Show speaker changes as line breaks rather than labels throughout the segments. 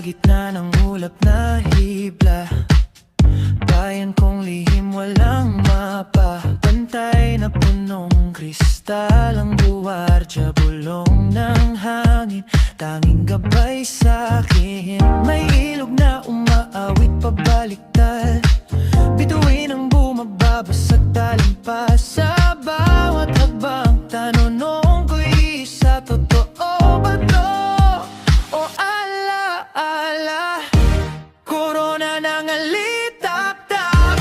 gitna ng ulap na hibla, bayan kong lihim walang mapa. Pantay na punong kristal ang buwardya, bulong ng hangin, tanging gabay sa'kin. May ilog na umaawit pabaliktad, bituin ang bumababas at talimpas. Sa bawat habang tanunong ko'y isa, totoo ba to o ala-ala? Korona ng alitaktak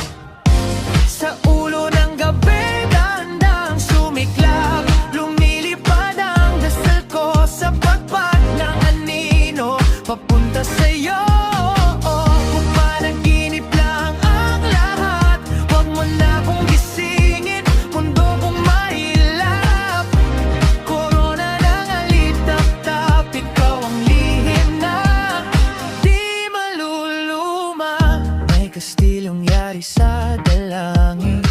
sa ulo ng gabi, dahan-dahang sumiklab. Lumilipad ang dasal ko sa pagpat ng anino, papunta sa'yo. Pumanaginip lang ang lahat, huwag mo na kong gisingin, mundo kong mahilap. Korona ng alitaktak, ikaw ang lihim na di maluluma. May kastilyong yari sa dalangin,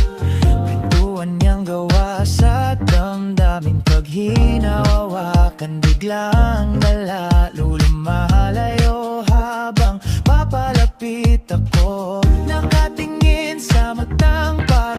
pintuan niyang gawa sa damdamin. Pag hinawawakan, biglang nalalo, lumalayo habang papalapit ako. Nakatingin sa